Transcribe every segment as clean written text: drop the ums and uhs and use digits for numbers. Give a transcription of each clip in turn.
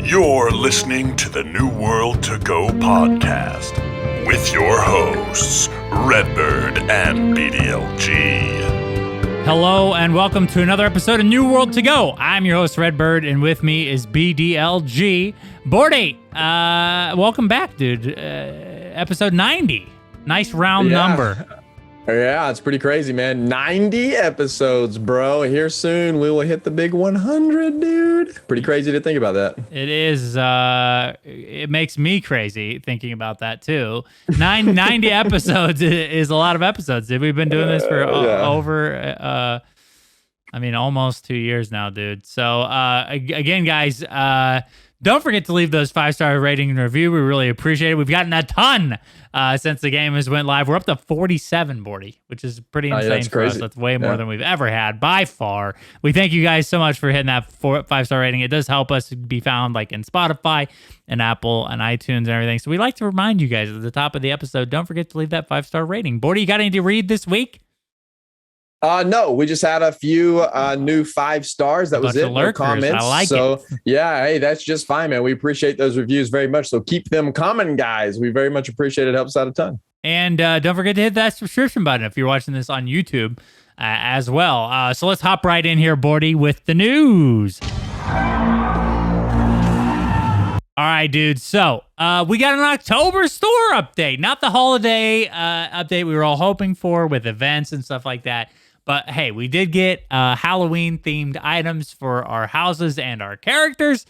You're listening to the New World to Go podcast with your hosts, Redbyrd and BDLG. Hello and welcome to another episode of New World to Go. I'm your host, Redbyrd, and with me is BDLG. Bordy, welcome back, dude. Episode 90. Nice round number. Yeah, it's pretty crazy, man. 90 episodes, bro. Here soon, we will hit the big 100, dude. Pretty crazy to think about that. It is. It makes me crazy thinking about that, too. 90 episodes is a lot of episodes, dude. We've been doing this for over, almost 2 years now, dude. So, again, guys, don't forget to leave those 5-star rating and review. We really appreciate it. We've gotten a ton since the game has went live. We're up to 47, Bordy, which is pretty insane for us. That's way more than we've ever had by far. We thank you guys so much for hitting that 5-star rating. It does help us be found like in Spotify and Apple and iTunes and everything. So we like to remind you guys at the top of the episode, don't forget to leave that 5-star rating. Bordy, you got anything to read this week? No, we just had a few new 5 stars. That was it. No comments. I like it. Yeah, hey, that's just fine, man. We appreciate those reviews very much. So keep them coming, guys. We very much appreciate it. It helps out a ton. And don't forget to hit that subscription button if you're watching this on YouTube as well. So let's hop right in here, Bordy, with the news. All right, dude. So we got an October store update, not the holiday update we were all hoping for with events and stuff like that. But hey, we did get Halloween-themed items for our houses and our characters.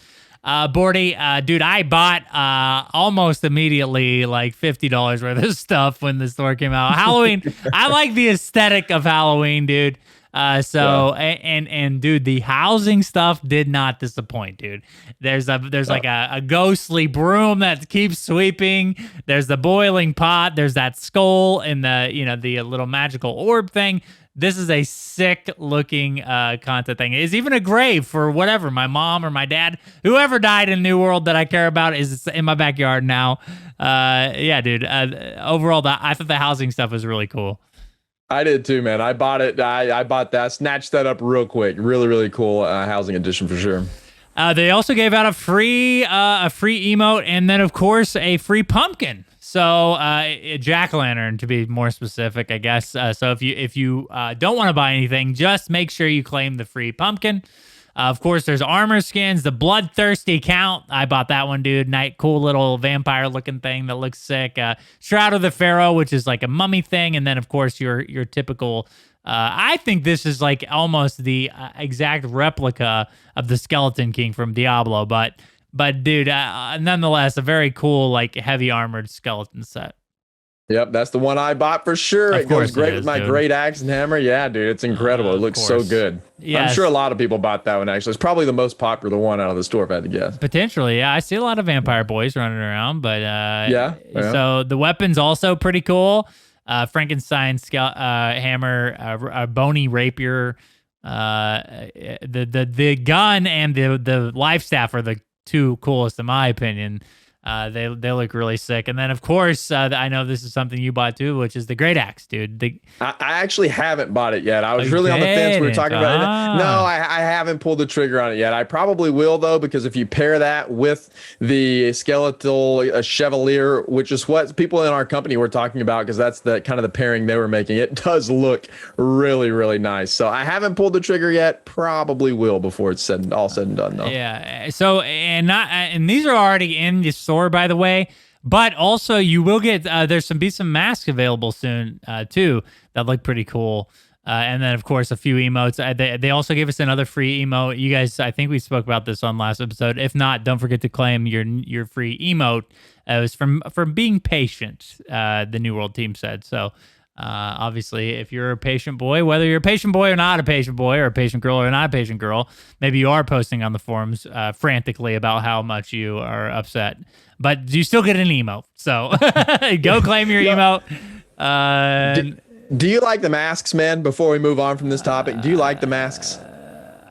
Bordy, dude, I bought almost immediately like $50 worth of stuff when the store came out. Halloween, I like the aesthetic of Halloween, dude. And dude, the housing stuff did not disappoint, dude. There's like a ghostly broom that keeps sweeping. There's the boiling pot. There's that skull and the little magical orb thing. This is a sick looking content thing. It's even a grave for whatever, my mom or my dad, whoever died in New World that I care about is in my backyard now. Yeah, dude. Overall, I thought the housing stuff was really cool. I did too, man. I bought it. I bought that, snatched that up real quick. Really, really cool housing edition for sure. They also gave out a free emote and then, of course, a free pumpkin. So a jack-o'-lantern, to be more specific, I guess. So if you don't want to buy anything, just make sure you claim the free pumpkin. Of course, there's armor skins, the Bloodthirsty Count. I bought that one, dude. Cool little vampire-looking thing that looks sick. Shroud of the Pharaoh, which is like a mummy thing. And then, of course, your typical... I think this is like almost the exact replica of the Skeleton King from Diablo. But dude, nonetheless, a very cool, like, heavy armored skeleton set. Yep, that's the one I bought for sure. It goes great with my great axe and hammer. Yeah, dude, it's incredible. It looks so good. Yes. I'm sure a lot of people bought that one, actually. It's probably the most popular one out of the store, if I had to guess. Potentially, yeah. I see a lot of vampire boys running around, but yeah. So the weapon's also pretty cool. Frankenstein's hammer, a bony rapier, the gun and the life staff are the two coolest in my opinion. They look really sick. And then, of course, I know this is something you bought too, which is the Great Axe, dude. I actually haven't bought it yet. I was really on the fence. We were talking about it. No, I haven't pulled the trigger on it yet. I probably will, though, because if you pair that with the skeletal Chevalier, which is what people in our company were talking about, because that's the kind of the pairing they were making, it does look really, really nice. So I haven't pulled the trigger yet. Probably will before it's all said and done, though. Yeah. So, and these are already in the store, by the way, but also you will get there's some masks available soon too that look pretty cool, and then of course a few emotes. They also gave us another free emote. You guys, I think we spoke about this on last episode. If not, don't forget to claim your free emote. It was from being patient, the New World team said. So obviously, if you're a patient boy, whether you're a patient boy or not a patient boy, or a patient girl or not a patient girl, maybe you are posting on the forums frantically about how much you are upset, but you still get an emote. So go claim your emote. Do you like the masks, man? Before we move on from this topic, do you like the masks?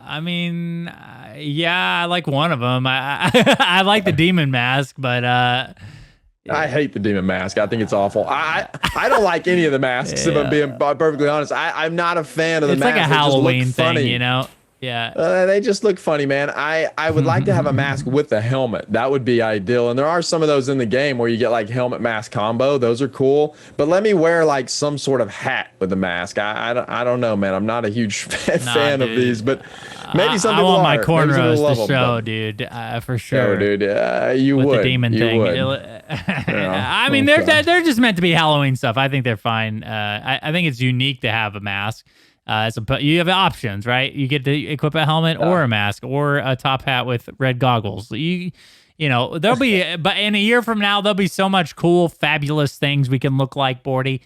I mean, yeah, I like one of them. I like the demon mask, but I hate the demon mask. I think it's awful. I don't like any of the masks, if I'm being perfectly honest. I'm not a fan of the masks. It's like a Halloween thing, you know? Yeah. They just look funny, man. I would like to have a mask with a helmet. That would be ideal. And there are some of those in the game where you get like helmet mask combo. Those are cool. But let me wear like some sort of hat with a mask. I don't know, man. I'm not a huge fan of these, but maybe some people I want are. my cornrows to them, show, dude, for sure. Oh, dude, you with would. the demon you thing. Would. I mean, they're just meant to be Halloween stuff. I think they're fine. I think it's unique to have a mask. You have options, right? You get to equip a helmet or a mask or a top hat with red goggles. You know, there'll be, but in a year from now, there'll be so much cool, fabulous things we can look like, Bordy.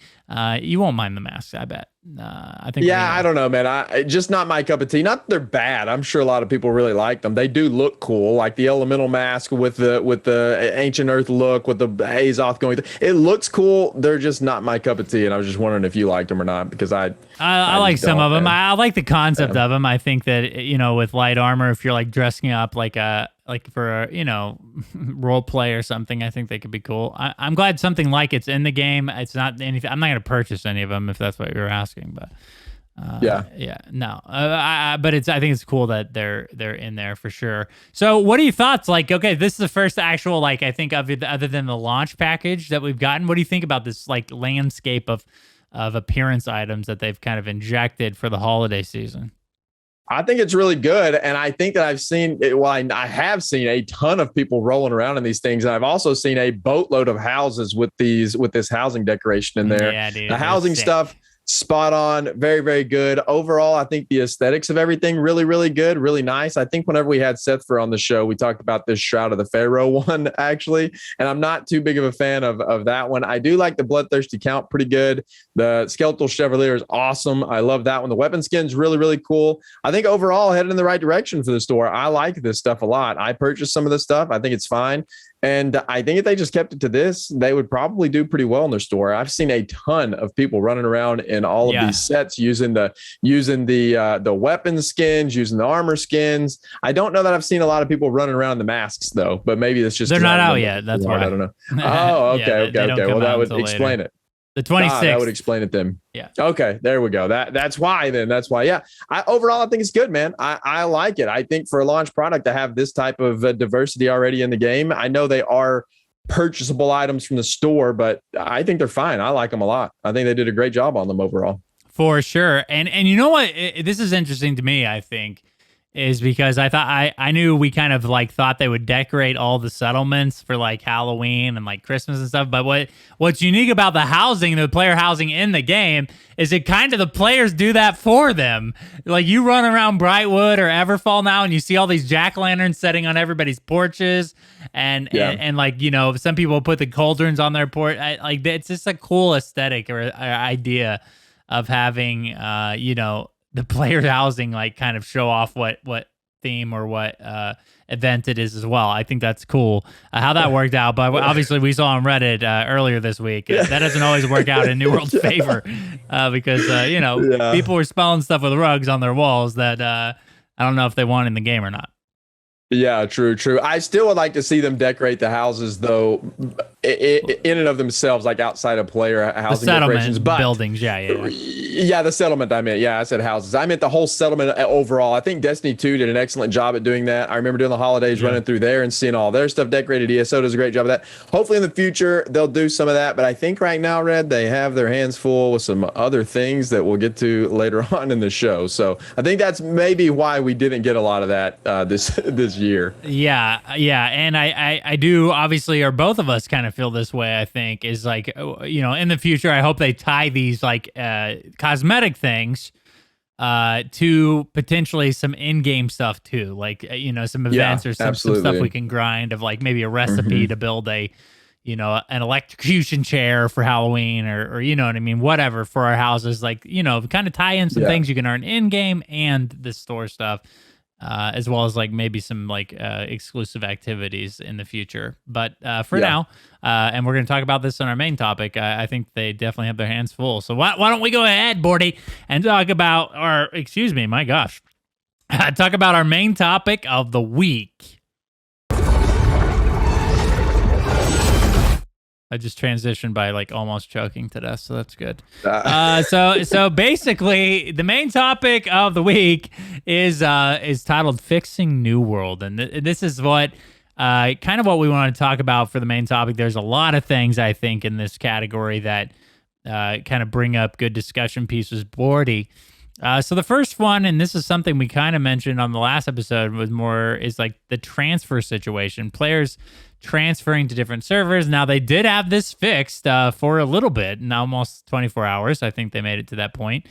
You won't mind the masks, I bet. I think. Yeah, I don't know, man. I just not my cup of tea. Not that they're bad. I'm sure a lot of people really like them. They do look cool, like the elemental mask with the ancient earth look, with the Azoth going. It looks cool. They're just not my cup of tea, and I was just wondering if you liked them or not, because I like some of them. I like the concept of them. I think that, you know, with light armor, if you're like dressing up like for a, you know, role play or something, I think they could be cool. I'm glad something like it's in the game. It's not anything. I'm not going to purchase any of them if that's what you're asking, but no. But I think it's cool that they're in there for sure. So what are your thoughts? Like, okay, this is the first actual, like, I think of it other than the launch package that we've gotten. What do you think about this like landscape of appearance items that they've kind of injected for the holiday season? I think it's really good. And I think that I've seen, I have seen a ton of people rolling around in these things. And I've also seen a boatload of houses with this housing decoration in there. Yeah, dude, the housing stuff, spot on, very, very good. Overall, I think the aesthetics of everything really, really good, really nice. I think whenever we had Seth on the show, we talked about this Shroud of the Pharaoh one, actually, and I'm not too big of a fan of that one. I do like the Bloodthirsty Count, pretty good. The Skeletal Chevalier is awesome. I love that one. The weapon skin's really, really cool. I think overall headed in the right direction for the store. I like this stuff a lot. I purchased some of this stuff. I think it's fine. And I think if they just kept it to this, they would probably do pretty well in their store. I've seen a ton of people running around in all of these sets using the weapon skins, using the armor skins. I don't know that I've seen a lot of people running around in the masks though, but maybe it's just they're not out yet. That's why I don't know. Oh, okay, okay. Well, that would explain it. The 26th. That would explain it then. Yeah. Okay, there we go. That's why then. That's why. Yeah. Overall, I think it's good, man. I like it. I think for a launch product to have this type of diversity already in the game, I know they are purchasable items from the store, but I think they're fine. I like them a lot. I think they did a great job on them overall. For sure. And you know what? This is interesting to me, I think, is because I knew we kind of like thought they would decorate all the settlements for like Halloween and like Christmas and stuff. But what's unique about the housing, the player housing in the game, is it kind of the players do that for them. Like you run around Brightwood or Everfall now and you see all these jack-o'-lanterns setting on everybody's porches and like, you know, some people put the cauldrons on their porch. Like it's just a cool aesthetic or idea of having, you know, the player housing like kind of show off what theme or what event it is as well. I think that's cool how that worked out. But obviously we saw on Reddit earlier this week that doesn't always work out in New World's favor because you know, people were spelling stuff with rugs on their walls that I don't know if they want in the game or not. Yeah, true. I still would like to see them decorate the houses, though, in and of themselves, like outside of player housing decorations. But buildings, yeah, the settlement. I meant, I said houses. I meant the whole settlement overall. I think Destiny 2 did an excellent job at doing that. I remember during the holidays running through there and seeing all their stuff decorated. ESO does a great job of that. Hopefully in the future they'll do some of that. But I think right now, Red, they have their hands full with some other things that we'll get to later on in the show. So I think that's maybe why we didn't get a lot of that this year. Yeah, and I do obviously, or both of us kind of feel this way. I think is like, you know, in the future, I hope they tie these like cosmetic things to potentially some in-game stuff too, like you know, some events or some stuff we can grind of like maybe a recipe to build a, you know, an electrocution chair for Halloween or you know what I mean, whatever for our houses, like, you know, kind of tie in some things you can earn in-game and the store stuff. As well as like maybe some like exclusive activities in the future. But for now, and we're going to talk about this on our main topic, I think they definitely have their hands full. So why don't we go ahead, Bordy, and talk about our, talk about our main topic of the week. I just transitioned by like almost choking to death, so that's good. So basically, the main topic of the week is titled "Fixing New World," and this is what kind of what we want to talk about for the main topic. There's a lot of things I think in this category that kind of bring up good discussion pieces. Bordy. So the first one, and this is something we kind of mentioned on the last episode, is like the transfer situation. Players transferring to different servers. Now, they did have this fixed for a little bit, and almost 24 hours. I think they made it to that point.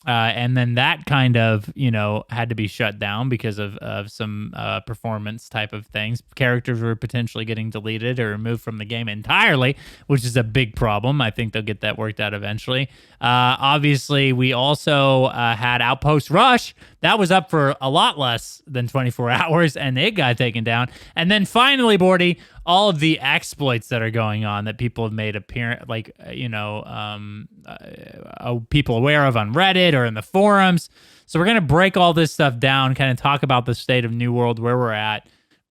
And then that kind of, had to be shut down because of some performance type of things. Characters were potentially getting deleted or removed from the game entirely, which is a big problem. I think they'll get that worked out eventually. Obviously, we also had Outpost Rush. That was up for a lot less than 24 hours, and it got taken down. And then finally, Bordy, all of the exploits that are going on that people have made apparent, people aware of on Reddit or in the forums. So we're going to break all this stuff down, kind of talk about the state of New World, where we're at,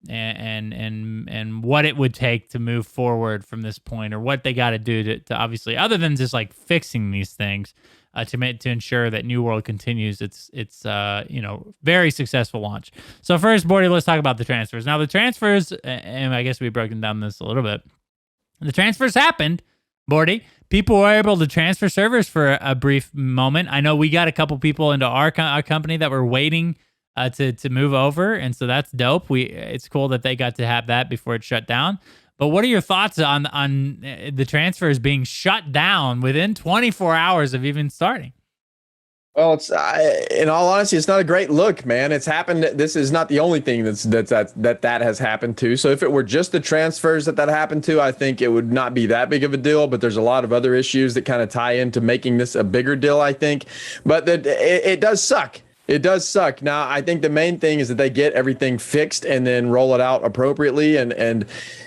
and what it would take to move forward from this point, or what they got to do to obviously, other than just like fixing these things, to ensure that New World continues its very successful launch. So first, Bordy, let's talk about the transfers. Now the transfers, and I guess we've broken down this a little bit. The transfers happened, Bordy. People were able to transfer servers for a brief moment. I know we got a couple people into our company that were waiting to move over, and so that's dope. It's cool that they got to have that before it shut down. But what are your thoughts on the transfers being shut down within 24 hours of even starting? Well, in all honesty, it's not a great look, man. It's happened. This is not the only thing that has happened to. So if it were just the transfers that happened to, I think it would not be that big of a deal. But there's a lot of other issues that kind of tie into making this a bigger deal, I think. But it does suck. It does suck. Now, I think the main thing is that they get everything fixed and then roll it out appropriately. And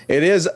it is,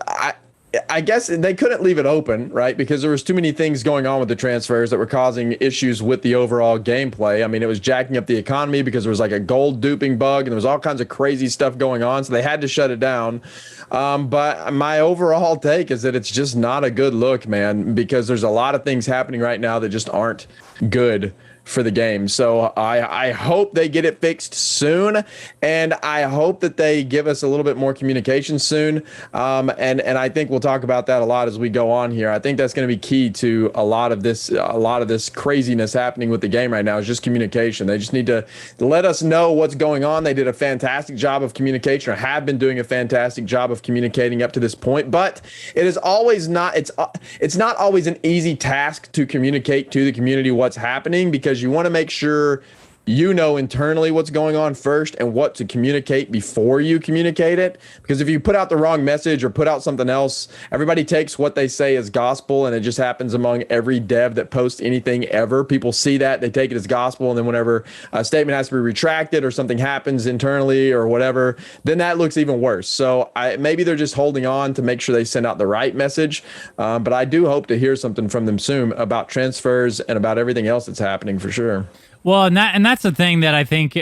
I guess they couldn't leave it open, right? Because there was too many things going on with the transfers that were causing issues with the overall gameplay. I mean, it was jacking up the economy because there was like a gold duping bug and there was all kinds of crazy stuff going on. So they had to shut it down. But my overall take is that it's just not a good look, man, because there's a lot of things happening right now that just aren't good for the game. So I hope they get it fixed soon, and I hope that they give us a little bit more communication soon. And I think we'll talk about that a lot as we go on here. I think that's going to be key to a lot of this craziness happening with the game right now is just communication. They just need to let us know what's going on. They did a fantastic job of communication, or have been doing a fantastic job of communicating up to this point, but it is always not, it's not always an easy task to communicate to the community what's happening, because you want to make sure you know internally what's going on first and what to communicate before you communicate it. Because if you put out the wrong message or put out something else, everybody takes what they say as gospel, and it just happens among every dev that posts anything ever. People see that, they take it as gospel, and then whenever a statement has to be retracted or something happens internally or whatever, then that looks even worse. So maybe they're just holding on to make sure they send out the right message. But I do hope to hear something from them soon about transfers and about everything else that's happening for sure. Well, and that's the thing that I think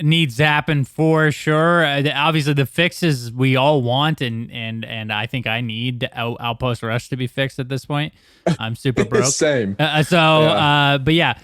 needs to happen for sure. Obviously, the fixes we all want, and I think I need Outpost Rush to be fixed at this point. I'm super broke. Same. But yeah,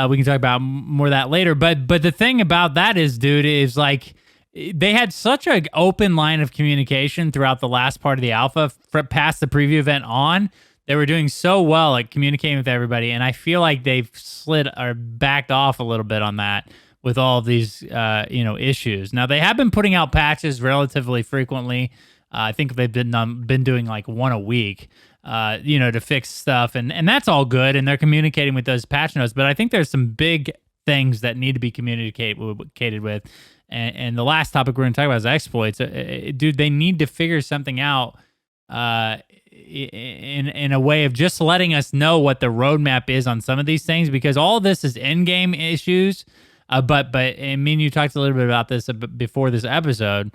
we can talk about more of that later. But the thing about that is like, they had such an open line of communication throughout the last part of the alpha, past the preview event on. They were doing so well at communicating with everybody, and I feel like they've slid or backed off a little bit on that with all of these, issues. Now, they have been putting out patches relatively frequently. I think they've been doing like one a week, to fix stuff, and that's all good, and they're communicating with those patch notes. But I think there's some big things that need to be communicated with. And the last topic we're going to talk about is exploits. Dude, they need to figure something out in a way of just letting us know what the roadmap is on some of these things, because all of this is in-game issues. But I mean, you talked a little bit about this before this episode.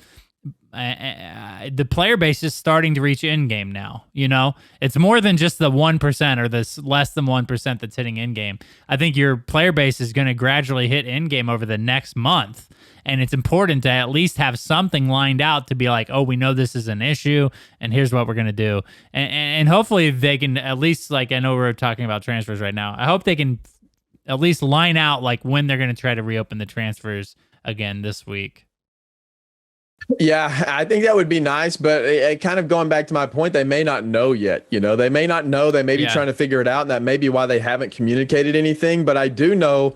the player base is starting to reach in game now. It's more than just the 1% or this less than 1% that's hitting in game. I think your player base is going to gradually hit in game over the next month. And it's important to at least have something lined out to be like, oh, we know this is an issue and here's what we're going to do. And hopefully they can at least, like, I know we're talking about transfers right now. I hope they can at least line out like when they're going to try to reopen the transfers again this week. Yeah, I think that would be nice, but kind of going back to my point, they may not know yet. They may not know. They may be trying to figure it out, and that may be why they haven't communicated anything. But I do know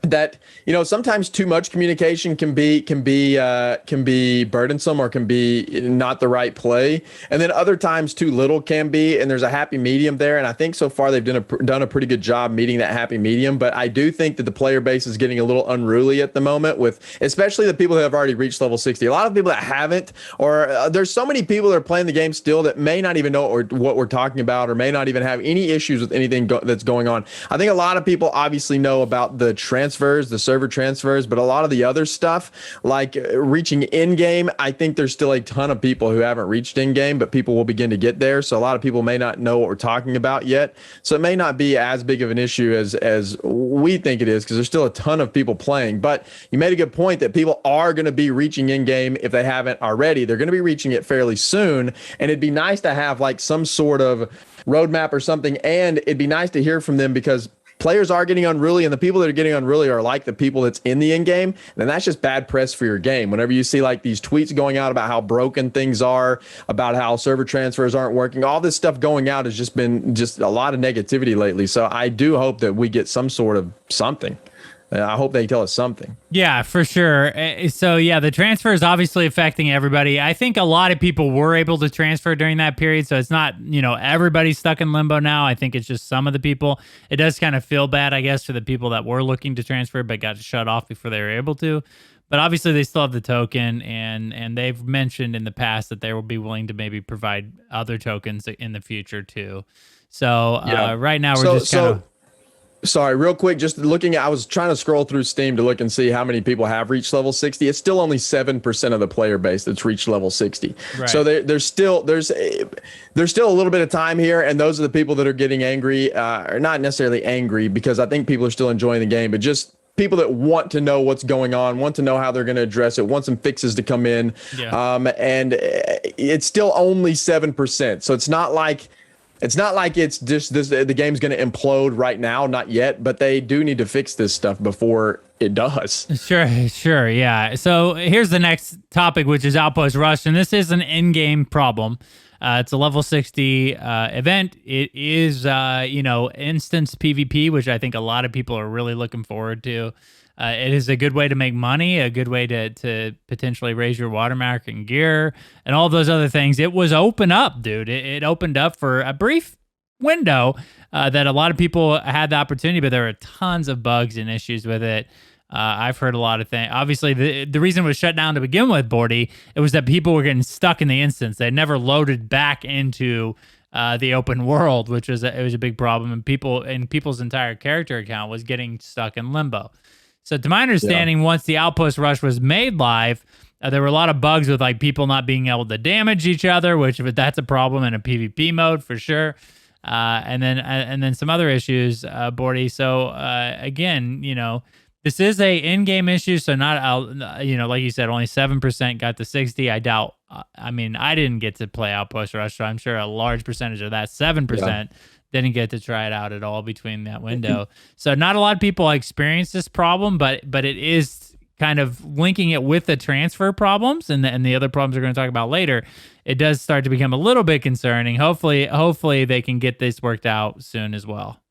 that sometimes too much communication can be burdensome or can be not the right play, and then other times too little can be, and there's a happy medium there. And I think so far they've done a pretty good job meeting that happy medium. But I do think that the player base is getting a little unruly at the moment, with especially the people that have already reached level 60. A lot of people that haven't, or there's so many people that are playing the game still that may not even know what we're talking about, or may not even have any issues with anything that's going on. I think a lot of people obviously know about the the server transfers, but a lot of the other stuff, like reaching in game, I think there's still a ton of people who haven't reached in game, but people will begin to get there. So a lot of people may not know what we're talking about yet. So it may not be as big of an issue as we think it is, because there's still a ton of people playing. But you made a good point that people are going to be reaching in game if they haven't already. They're going to be reaching it fairly soon, and it'd be nice to have like some sort of roadmap or something, and it'd be nice to hear from them, because players are getting unruly, and the people that are getting unruly are like the people that's in the end game. And that's just bad press for your game. Whenever you see like these tweets going out about how broken things are, about how server transfers aren't working, all this stuff going out has just been a lot of negativity lately. So I do hope that we get some sort of something. I hope they tell us something. Yeah, for sure. So, yeah, the transfer is obviously affecting everybody. I think a lot of people were able to transfer during that period, so it's not, everybody's stuck in limbo now. I think it's just some of the people. It does kind of feel bad, I guess, for the people that were looking to transfer but got shut off before they were able to. But obviously, they still have the token, and they've mentioned in the past that they will be willing to maybe provide other tokens in the future, too. So, right now, we're just kind of... Sorry, real quick, just looking at, I was trying to scroll through Steam to look and see how many people have reached level 60. It's still only 7% of the player base that's reached level 60. Right. So there's still a little bit of time here, and those are the people that are getting angry, or not necessarily angry, because I think people are still enjoying the game, but just people that want to know what's going on, want to know how they're going to address it, want some fixes to come in. Yeah. And it's still only 7%. So it's not like it's just the game's going to implode right now, not yet, but they do need to fix this stuff before it does. Sure, yeah. So here's the next topic, which is Outpost Rush, and this is an in-game problem. It's a level 60 event. It is, instance PvP, which I think a lot of people are really looking forward to. It is a good way to make money, a good way to potentially raise your watermark and gear and all those other things. It was open up, dude. It opened up for a brief window that a lot of people had the opportunity, but there were tons of bugs and issues with it. I've heard a lot of things. Obviously, the reason it was shut down to begin with, Bordy, it was that people were getting stuck in the instance. They never loaded back into the open world, which was a big problem, and people's entire character account was getting stuck in limbo. So to my understanding, once the Outpost Rush was made live, there were a lot of bugs with like people not being able to damage each other, which that's a problem in a PvP mode for sure. And then some other issues, Bordy. So again, this is a in-game issue. So not, like you said, only 7% got to 60. I doubt. I didn't get to play Outpost Rush, so I'm sure a large percentage of that 7%. Didn't get to try it out at all between that window. So not a lot of people experience this problem, but it is kind of linking it with the transfer problems and the other problems we're going to talk about later. It does start to become a little bit concerning. Hopefully they can get this worked out soon as well.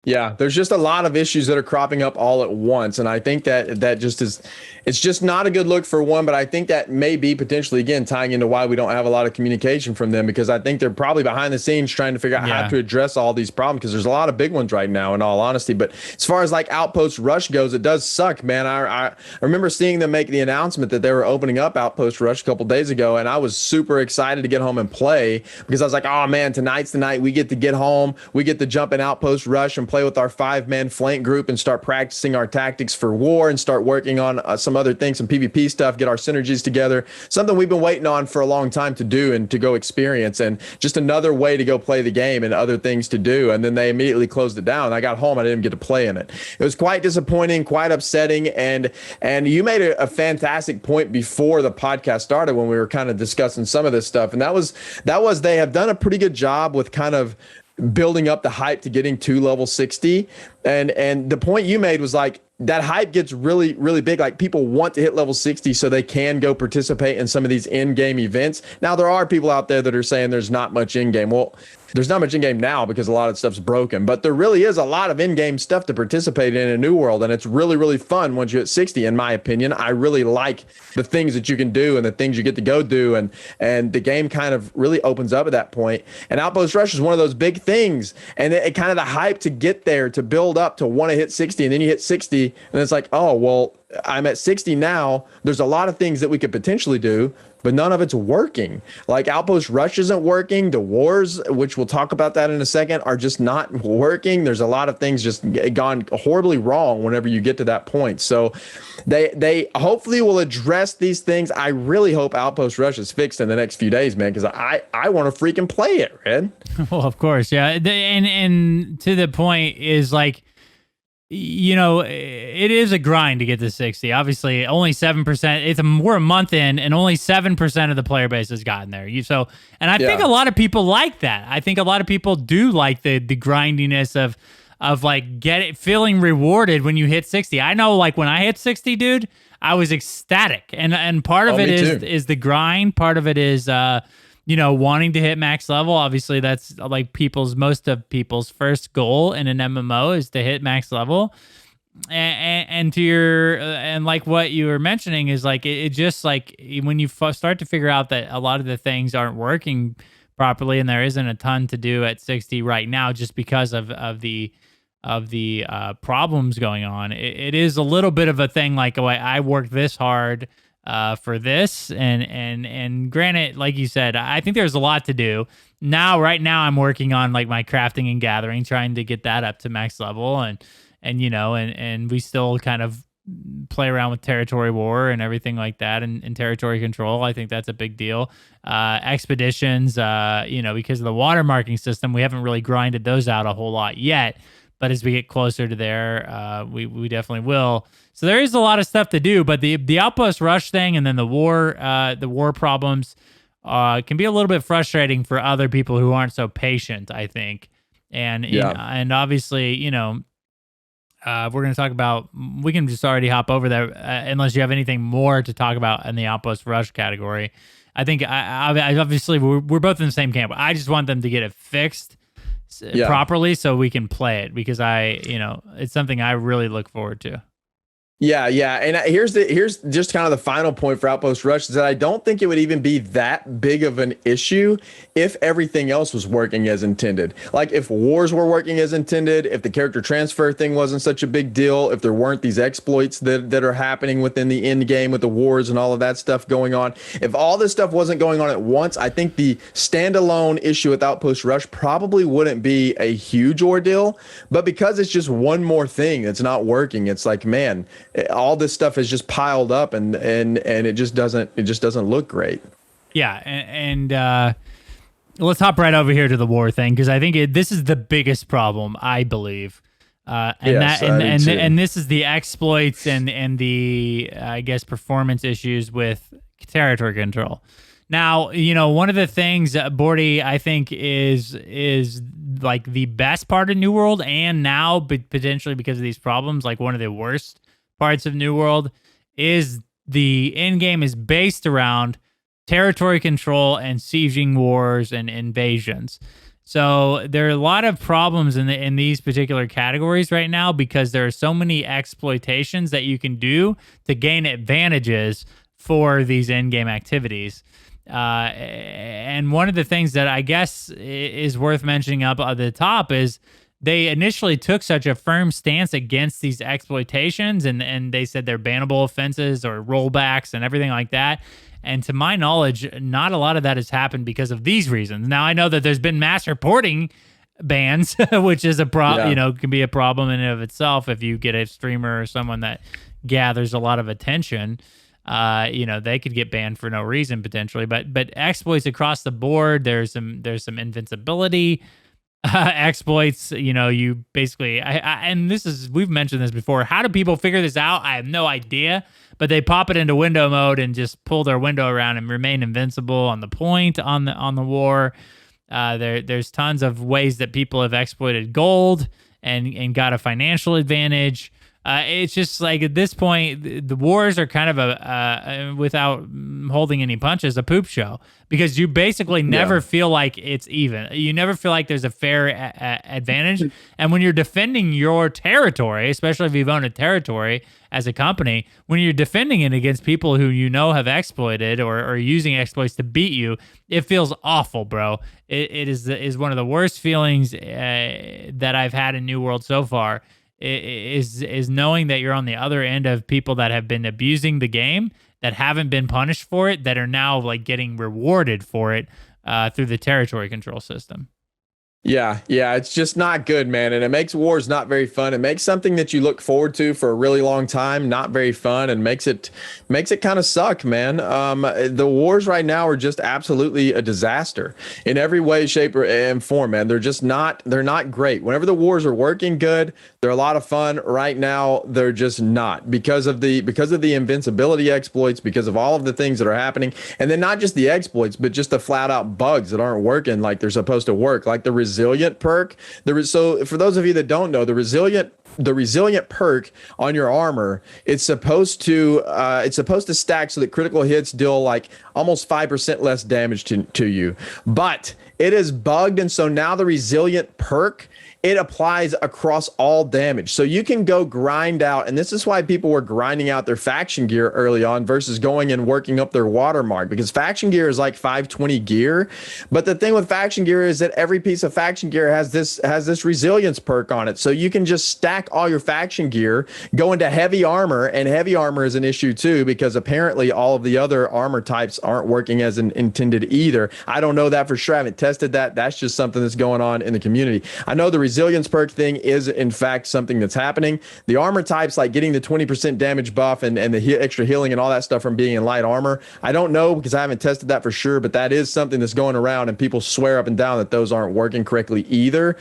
Yeah, there's just a lot of issues that are cropping up all at once. And I think that just is, it's just not a good look for one, but I think that may be potentially, again, tying into why we don't have a lot of communication from them, because I think they're probably behind the scenes trying to figure out how to address all these problems, because there's a lot of big ones right now, in all honesty. But as far as like Outpost Rush goes, it does suck, man. I remember seeing them make the announcement that they were opening up Outpost Rush a couple days ago, and I was super excited to get home and play, because I was like, oh man, tonight's the night we get to get home, we get to jump in Outpost Rush and play with our 5-man flank group and start practicing our tactics for war and start working on some other things, some PvP stuff, get our synergies together. Something we've been waiting on for a long time to do and to go experience, and just another way to go play the game and other things to do. And then they immediately closed it down. I got home, I didn't get to play in it. It was quite disappointing, quite upsetting. And you made a fantastic point before the podcast started when we were kind of discussing some of this stuff. And that was they have done a pretty good job with kind of building up the hype to getting to level 60. And the point you made was like, that hype gets really, really big. Like, people want to hit level 60 so they can go participate in some of these in-game events. Now, there are people out there that are saying there's not much in-game. Well, there's not much in-game now because a lot of stuff's broken, but there really is a lot of in-game stuff to participate in New World, and it's really, really fun once you hit 60, in my opinion. I really like the things that you can do and the things you get to go do, and the game kind of really opens up at that point. And Outpost Rush is one of those big things, and it kind of the hype to get there, to build up, to want to hit 60, and then you hit 60, and it's like, oh, well, I'm at 60 now. There's a lot of things that we could potentially do, but none of it's working. Like, Outpost Rush isn't working. The wars, which we'll talk about that in a second, are just not working. There's a lot of things just gone horribly wrong whenever you get to that point. So they hopefully will address these things. I really hope Outpost Rush is fixed in the next few days, man, because I want to freaking play it, Red. Well, of course, yeah. And to the point is, like, you know, it is a grind to get to 60. Obviously, only 7%. We're a month in, and only 7% of the player base has gotten there. And I think a lot of people like that. I think a lot of people do like the grindiness of like feeling rewarded when you hit 60. I know, like, when I hit 60, dude, I was ecstatic, and part of it is the grind. Part of it is wanting to hit max level. Obviously, that's like most of people's first goal in an MMO is to hit max level. And to your and like what you were mentioning is like it just like when you start to figure out that a lot of the things aren't working properly, and there isn't a ton to do at 60 right now just because of the problems going on. It is a little bit of a thing. Like, oh, I worked this hard for this, and granted, like you said, I think there's a lot to do right now. I'm working on like my crafting and gathering, trying to get that up to max level, and we still kind of play around with territory war and everything like that, and territory control. I think that's a big deal. Expeditions, because of the watermarking system, we haven't really grinded those out a whole lot yet, but as we get closer to there, we definitely will. So there is a lot of stuff to do, but the Outpost Rush thing, and then the war problems can be a little bit frustrating for other people who aren't so patient, I think. And obviously, we're going to talk about, we can just already hop over there unless you have anything more to talk about in the Outpost Rush category. I think I obviously we're both in the same camp. I just want them to get it fixed properly so we can play it, because it's something I really look forward to. Yeah. And here's just kind of the final point for Outpost Rush is that I don't think it would even be that big of an issue if everything else was working as intended. Like, if wars were working as intended, if the character transfer thing wasn't such a big deal, if there weren't these exploits that are happening within the end game with the wars and all of that stuff going on. If all this stuff wasn't going on at once, I think the standalone issue with Outpost Rush probably wouldn't be a huge ordeal. But because it's just one more thing that's not working, it's like, man, all this stuff is just piled up, and it just doesn't look great. Yeah, and let's hop right over here to the war thing, because I think this is the biggest problem, I believe. And this is the exploits and the I guess performance issues with territory control. Now, one of the things Bordy, I think, is like the best part of New World, and now but potentially because of these problems, like one of the worst parts of New World, is the end game is based around territory control and sieging wars and invasions. So there are a lot of problems in these particular categories right now, because there are so many exploitations that you can do to gain advantages for these end game activities. And one of the things that I guess is worth mentioning up at the top is they initially took such a firm stance against these exploitations, and they said they're bannable offenses or rollbacks and everything like that. And to my knowledge, not a lot of that has happened because of these reasons. Now, I know that there's been mass reporting bans, which is can be a problem in and of itself if you get a streamer or someone that gathers a lot of attention. They could get banned for no reason potentially, but exploits across the board. There's some invincibility exploits. You basically, and we've mentioned this before. How do people figure this out? I have no idea, but they pop it into window mode and just pull their window around and remain invincible on the point on the war. There's tons of ways that people have exploited gold and got a financial advantage. It's just like at this point, the wars are kind of without holding any punches, a poop show, because you basically never feel like it's even. You never feel like there's a fair advantage. And when you're defending your territory, especially if you've owned a territory as a company, when you're defending it against people who have exploited or are using exploits to beat you, it feels awful, bro. It is one of the worst feelings that I've had in New World so far. Is knowing that you're on the other end of people that have been abusing the game, that haven't been punished for it, that are now like getting rewarded for it through the territory control system. Yeah, it's just not good, man. And it makes wars not very fun. It makes something that you look forward to for a really long time not very fun, and makes it kind of suck, man. The wars right now are just absolutely a disaster in every way, shape, and form, man. They're not great. Whenever the wars are working good, they're a lot of fun. Right now, they're just not, because of the invincibility exploits, because of all of the things that are happening. And then not just the exploits, but just the flat out bugs that aren't working like they're supposed to work, like the resilient perk. So for those of you that don't know, the resilient perk on your armor, it's supposed to stack so that critical hits deal like almost 5% less damage to you. But it is bugged, and so now the resilient perk, it applies across all damage. So you can go grind out, and this is why people were grinding out their faction gear early on versus going and working up their watermark, because faction gear is like 520 gear. But the thing with faction gear is that every piece of faction gear has this resilience perk on it. So you can just stack all your faction gear, go into heavy armor, and heavy armor is an issue too, because apparently all of the other armor types aren't working as intended either. I don't know that for sure. I haven't tested that. That's just something that's going on in the community. I know the resilience perk thing is in fact something that's happening. The armor types, like getting the 20% damage buff and the extra healing and all that stuff from being in light armor, I don't know because I haven't tested that for sure, but that is something that's going around, and people swear up and down that those aren't working correctly either.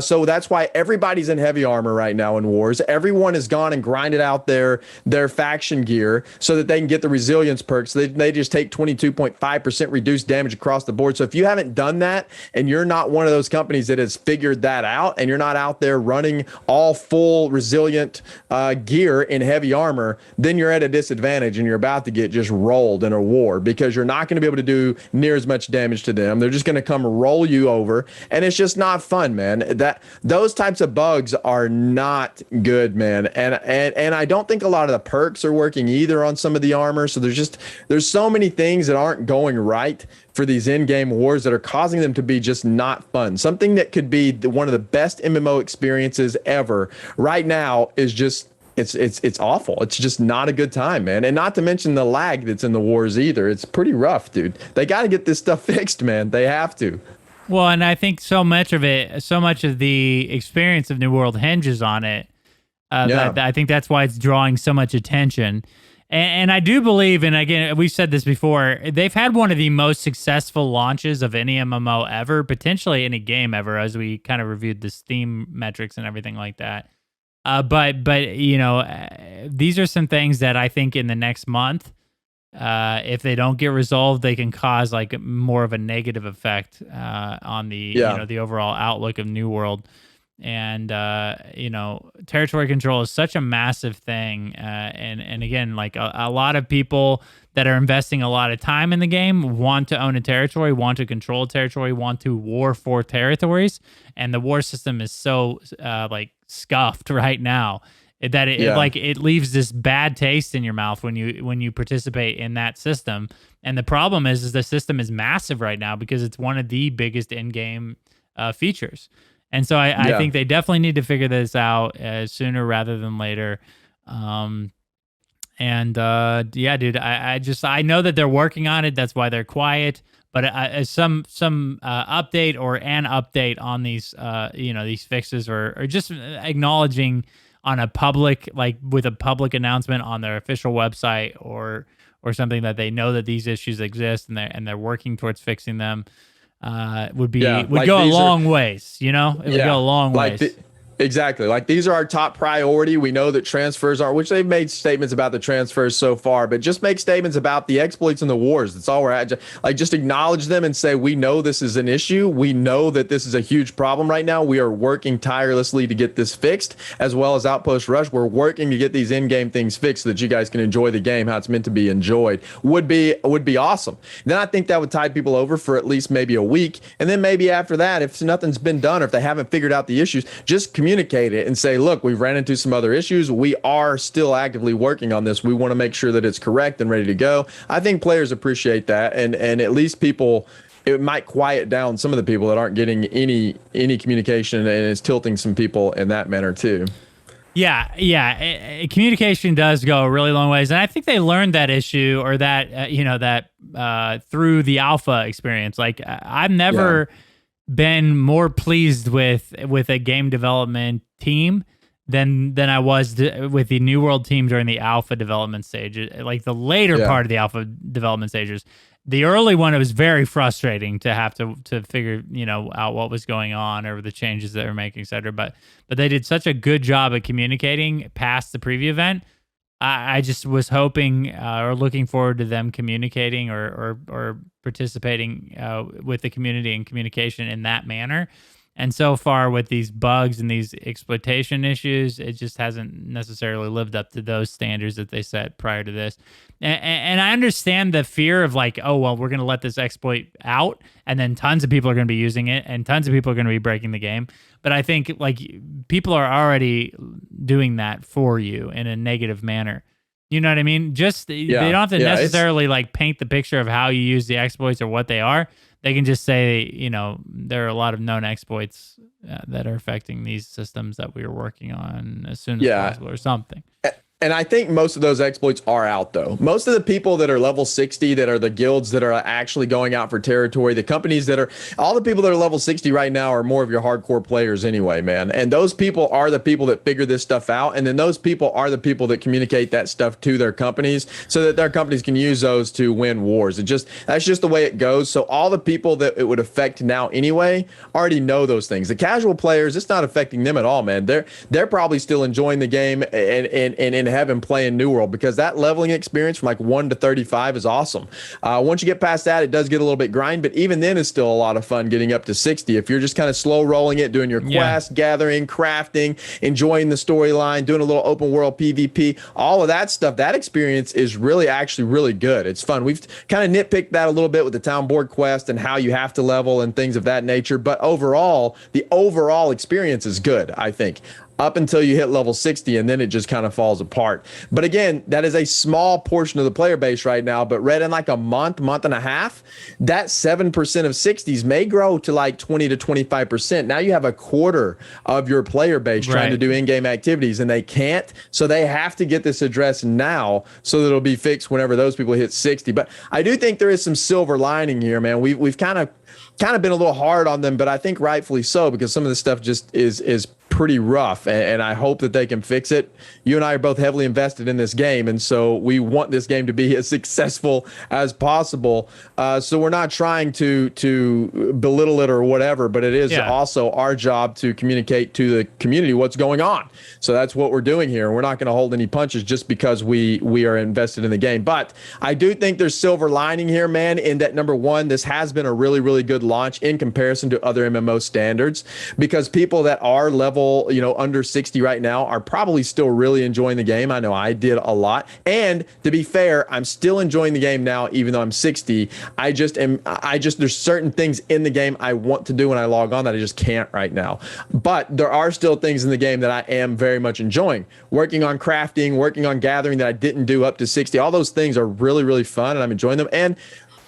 So that's why everybody's in heavy armor right now in wars. Everyone has gone and grinded out their faction gear so that they can get the resilience perks. They just take 22.5% reduced damage across the board. So if you haven't done that, and you're not one of those companies that has figured that out, and you're not out there running all full resilient gear in heavy armor, then you're at a disadvantage, and you're about to get just rolled in a war, because you're not going to be able to do near as much damage to them. They're just going to come roll you over, and it's just not fun, man. Those types of bugs are not good, man. And I don't think a lot of the perks are working either on some of the armor. So there's so many things that aren't going right for these in-game wars that are causing them to be just not fun. Something that could be one of the best MMO experiences ever right now is just it's awful. It's just not a good time, man. And not to mention the lag that's in the wars either. It's pretty rough, dude. They got to get this stuff fixed, man. They have to. Well, and I think so much of the experience of New World hinges on it. I think that's why it's drawing so much attention. And I do believe, and again, we've said this before, they've had one of the most successful launches of any MMO ever, potentially any game ever, as we kind of reviewed the Steam metrics and everything like that. But these are some things that I think in the next month, if they don't get resolved, they can cause like more of a negative effect on the the overall outlook of New World. And territory control is such a massive thing, and again, like a lot of people that are investing a lot of time in the game want to own a territory, want to control a territory, want to war for territories, and the war system is so scuffed right now that it leaves this bad taste in your mouth when you participate in that system. And the problem is the system is massive right now because it's one of the biggest in-game features. And so I think they definitely need to figure this out sooner rather than later. Dude, I know that they're working on it. That's why they're quiet. but some update or an update on these these fixes, or just acknowledging on a public, like with a public announcement on their official website, or something that they know that these issues exist and they're working towards fixing them, would go a long ways. It would go a long ways. Exactly. Like, these are our top priority. We know that transfers are, which they've made statements about the transfers so far, but just make statements about the exploits and the wars. That's all we're at. Like, just acknowledge them and say, we know this is an issue. We know that this is a huge problem right now. We are working tirelessly to get this fixed, as well as Outpost Rush. We're working to get these in-game things fixed so that you guys can enjoy the game how it's meant to be enjoyed. Would be awesome. Then I think that would tide people over for at least maybe a week. And then maybe after that, if nothing's been done, or if they haven't figured out the issues, just communicate it and say, look, we've ran into some other issues. We are still actively working on this. We want to make sure that it's correct and ready to go. I think players appreciate that. And at least people, it might quiet down some of the people that aren't getting any communication, and it's tilting some people in that manner too. Yeah. Communication does go a really long ways, and I think they learned that issue, or that through the alpha experience. Like, I've never been more pleased with a game development team than I was with the New World team during the alpha development stage. Like, the later part of the alpha development stages. The early one, it was very frustrating to have to figure out what was going on, or the changes that they were making, et cetera. But they did such a good job at communicating past the preview event. I just was hoping or looking forward to them communicating or participating with the community and communication in that manner. And so far, with these bugs and these exploitation issues, it just hasn't necessarily lived up to those standards that they set prior to this. And I understand the fear of, like, oh, well, we're going to let this exploit out, and then tons of people are going to be using it, and tons of people are going to be breaking the game. But I think, like, people are already doing that for you in a negative manner. You know what I mean? Just they don't have to necessarily like paint the picture of how you use the exploits or what they are. They can just say, there are a lot of known exploits that are affecting these systems that we are working on as soon as possible, or something. And I think most of those exploits are out, though. Most of the people that are level 60, that are the guilds that are actually going out for territory, the companies that are, all the people that are level 60 right now are more of your hardcore players anyway, man. And those people are the people that figure this stuff out. And then those people are the people that communicate that stuff to their companies so that their companies can use those to win wars. That's just the way it goes. So all the people that it would affect now anyway already know those things. The casual players, it's not affecting them at all, man. They're probably still enjoying the game and heaven playing New World, because that leveling experience from like 1 to 35 is awesome. Once you get past that, it does get a little bit grind, but even then it's still a lot of fun getting up to 60. If you're just kind of slow rolling it, doing your quest, gathering, crafting, enjoying the storyline, doing a little open world PvP, all of that stuff, that experience is actually really good. It's fun. We've kind of nitpicked that a little bit with the town board quest and how you have to level and things of that nature, but overall, the overall experience is good, I think, up until you hit level 60, and then it just kind of falls apart. But again, that is a small portion of the player base right now, but read in like a month and a half, that 7% of 60s may grow to like 20 to 25%. Now you have a quarter of your player base trying to do in-game activities, and they can't. So they have to get this addressed now so that it'll be fixed whenever those people hit 60. But I do think there is some silver lining here, man. We've kind of been a little hard on them, but I think rightfully so, because some of this stuff just is pretty rough, and I hope that they can fix it. You and I are both heavily invested in this game, and so we want this game to be as successful as possible. So we're not trying to belittle it or whatever, but it is also our job to communicate to the community what's going on. So that's what we're doing here. We're not going to hold any punches just because we are invested in the game. But I do think there's silver lining here, man, in that, number one, this has been a really, really good launch in comparison to other MMO standards, because people that are level under 60 right now are probably still really enjoying the game. I know I did a lot. And to be fair, I'm still enjoying the game now, even though I'm 60. There's certain things in the game I want to do when I log on that I just can't right now. But there are still things in the game that I am very much enjoying. Working on crafting, working on gathering that I didn't do up to 60. All those things are really, really fun, and I'm enjoying them. And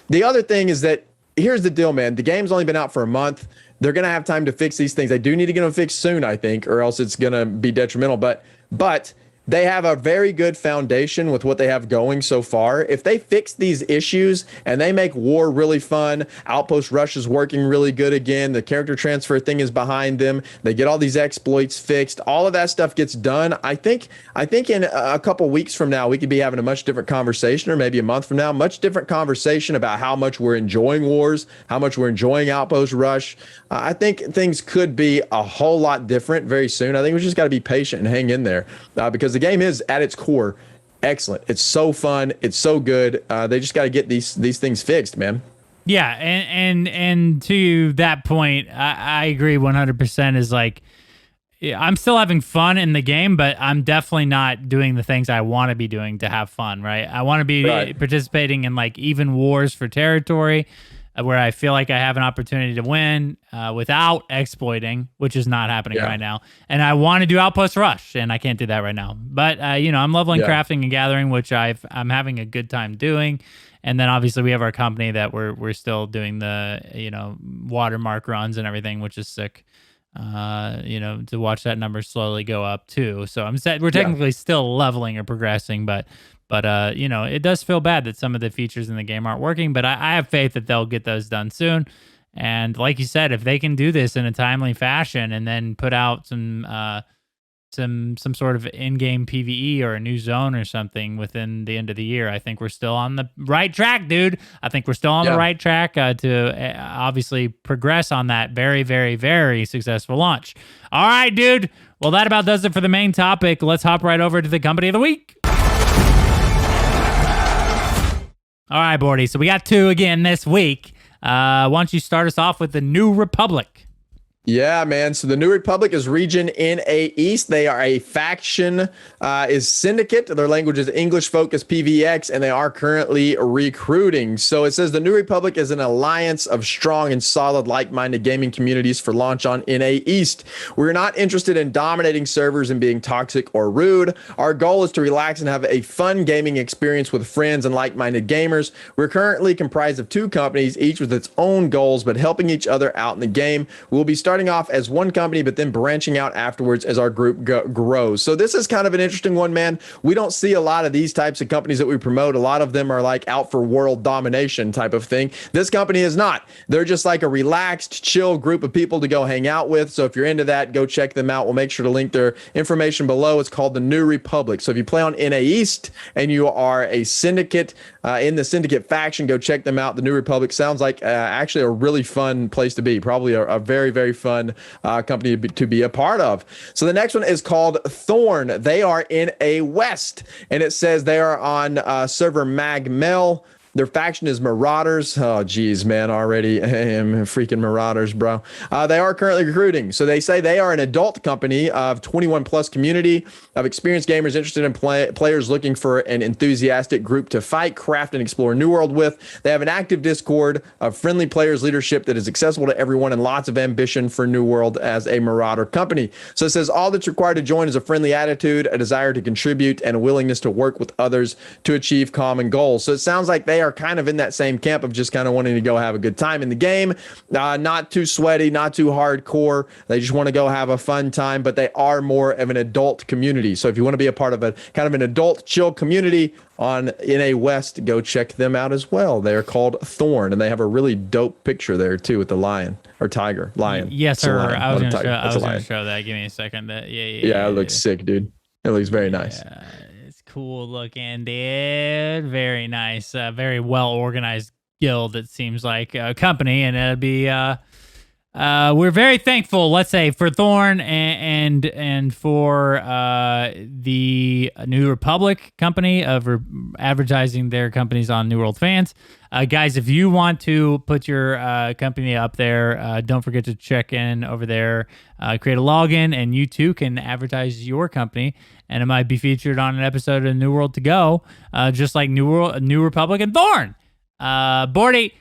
the other thing is that, here's the deal, man. The game's only been out for a month. They're going to have time to fix these things. They do need to get them fixed soon, I think, or else it's going to be detrimental. But they have a very good foundation with what they have going so far. If they fix these issues and they make war really fun, Outpost Rush is working really good again, the character transfer thing is behind them, they get all these exploits fixed, all of that stuff gets done. I think in a couple weeks from now we could be having a much different conversation, or maybe a month from now, much different conversation about how much we're enjoying wars, how much we're enjoying Outpost Rush. I think things could be a whole lot different very soon. I think we just got to be patient and hang in there, because the game is at its core excellent. It's so fun. It's so good. They just got to get these things fixed, man. Yeah, and to that point, I agree 100%. Is like, I'm still having fun in the game, but I'm definitely not doing the things I want to be doing to have fun, right? I want to be participating in like even wars for territory, where I feel like I have an opportunity to win without exploiting, which is not happening right now. And I want to do Outpost Rush, and I can't do that right now. But I'm leveling, crafting, and gathering, which I'm having a good time doing. And then obviously we have our company that we're still doing the watermark runs and everything, which is sick. To watch that number slowly go up too. So we're technically still leveling or progressing, but it does feel bad that some of the features in the game aren't working, but I have faith that they'll get those done soon. And like you said, if they can do this in a timely fashion and then put out some sort of in-game PvE or a new zone or something within the end of the year, I think we're still on the right track, dude. I think we're still on the right track to obviously progress on that very, very, very successful launch. All right, dude. Well, that about does it for the main topic. Let's hop right over to the company of the week. All right, Bordy. So we got two again this week. Why don't you start us off with the New Republic? Yeah, man. So the New Republic is region NA East. They are a faction, is Syndicate. Their language is English focused PVX, and they are currently recruiting. So it says the New Republic is an alliance of strong and solid like-minded gaming communities for launch on NA East. We're not interested in dominating servers and being toxic or rude. Our goal is to relax and have a fun gaming experience with friends and like-minded gamers. We're currently comprised of two companies, each with its own goals, but helping each other out in the game. We'll be starting off as one company, but then branching out afterwards as our group grows. So this is kind of an interesting one, man. We don't see a lot of these types of companies that we promote. A lot of them are like out for world domination type of thing. This company is not. They're just like a relaxed, chill group of people to go hang out with. So if you're into that, go check them out. We'll make sure to link their information below. It's called the New Republic. So if you play on NA East and you are a Syndicate, in the Syndicate faction, go check them out. The New Republic sounds like actually a really fun place to be. Probably a very, very fun company to be a part of. So the next one is called Thorn. They are in a West, and it says they are on server Magmel. Their faction is Marauders. Oh, geez, man, already am freaking Marauders, bro. They are currently recruiting. So they say they are an adult company of 21 plus community of experienced gamers interested in players looking for an enthusiastic group to fight, craft, and explore New World with. They have an active Discord of friendly players leadership that is accessible to everyone and lots of ambition for New World as a Marauder company. So it says all that's required to join is a friendly attitude, a desire to contribute, and a willingness to work with others to achieve common goals. So it sounds like they are kind of in that same camp of just kind of wanting to go have a good time in the game, not too sweaty, not too hardcore. They just want to go have a fun time, but they are more of an adult community. So if you want to be a part of a kind of an adult chill community on NA West, go check them out as well. They're called Thorn, and they have a really dope picture there too with the lion or tiger lion. Yes, sir. I was going to show that. Give me a second. Yeah, it looks sick, dude. It looks very nice. Cool looking, dude. Very nice. Very well organized guild. It seems like a company, and it'll be. We're very thankful, let's say, for Thorn and for the New Republic company of advertising their companies on New World Fans. Guys, if you want to put your company up there, don't forget to check in over there, create a login, and you too can advertise your company, and it might be featured on an episode of New World to Go, just like New Republic and Thorn. Bordy,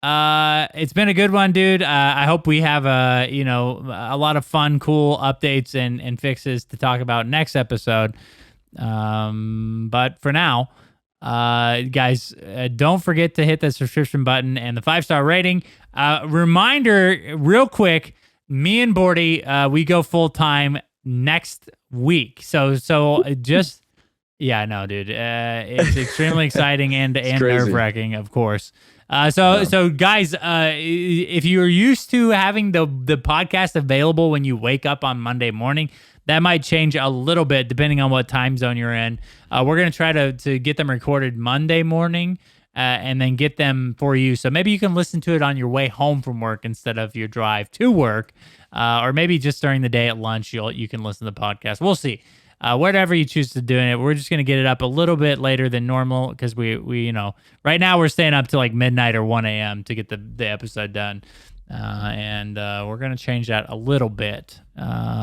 it's been a good one, dude. I hope we have a lot of fun, cool updates and fixes to talk about next episode. But for now, guys, don't forget to hit the subscription button and the 5-star rating. Reminder, real quick, me and Bordy, we go full time next week. So just yeah, no, dude. It's extremely exciting and nerve-wracking, of course. So guys, if you're used to having the podcast available when you wake up on Monday morning, that might change a little bit depending on what time zone you're in. We're gonna try to get them recorded Monday morning, and then get them for you. So maybe you can listen to it on your way home from work instead of your drive to work, or maybe just during the day at lunch you can listen to the podcast. We'll see. Whatever you choose to do in it, we're just going to get it up a little bit later than normal because we right now we're staying up till like midnight or 1 a.m. to get the episode done. And we're going to change that a little bit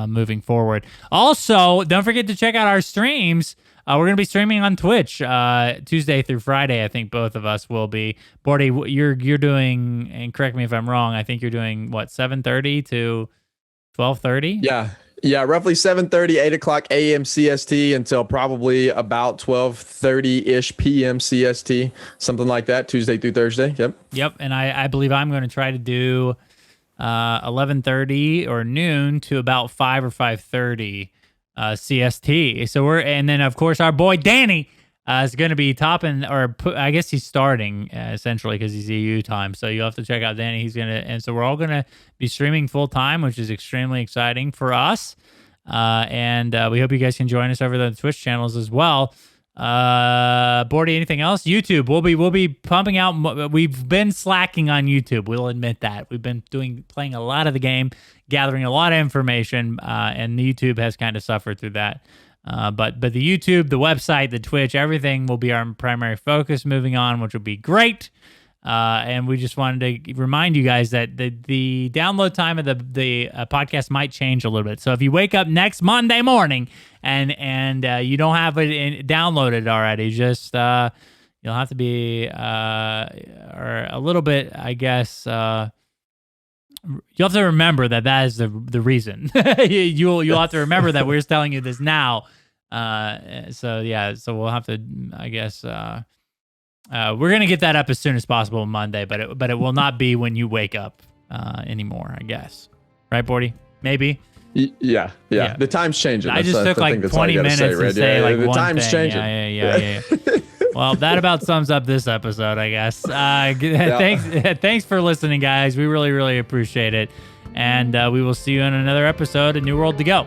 moving forward. Also, don't forget to check out our streams. We're going to be streaming on Twitch Tuesday through Friday. I think both of us will be. Bordy, you're doing, and correct me if I'm wrong, I think you're doing, what, 7:30 to 12:30? Yeah, roughly 7:30, 8 o'clock a.m. CST until probably about 12:30-ish p.m. CST, something like that, Tuesday through Thursday. Yep, and I believe I'm going to try to do 11:30 or noon to about 5 or 5:30 CST. So and then of course our boy Danny is going to be topping, I guess he's starting essentially because he's EU time. So you'll have to check out Danny. And so we're all going to be streaming full time, which is extremely exciting for us. And we hope you guys can join us over the Twitch channels as well. Bordy, anything else? YouTube, we'll be pumping out. We've been slacking on YouTube. We'll admit that we've been playing a lot of the game, gathering a lot of information, and the YouTube has kind of suffered through that. But the YouTube, the website, the Twitch, everything will be our primary focus moving on, which will be great. And we just wanted to remind you guys that the download time of the podcast might change a little bit. So if you wake up next Monday morning and you don't have it downloaded already, just you'll have to be or a little bit, I guess. You'll have to remember that is the reason. You'll have to remember that we're telling you this now. So we'll have to, I guess. We're gonna get that up as soon as possible Monday, but it will not be when you wake up anymore, I guess. Right, Bordy? Maybe. Yeah. The time's changing. I just took like 20 minutes to say like the one time's thing. changing. Yeah. Well, that about sums up this episode, I guess. Thanks for listening, guys. We really, really appreciate it. And we will see you in another episode of New World to Go.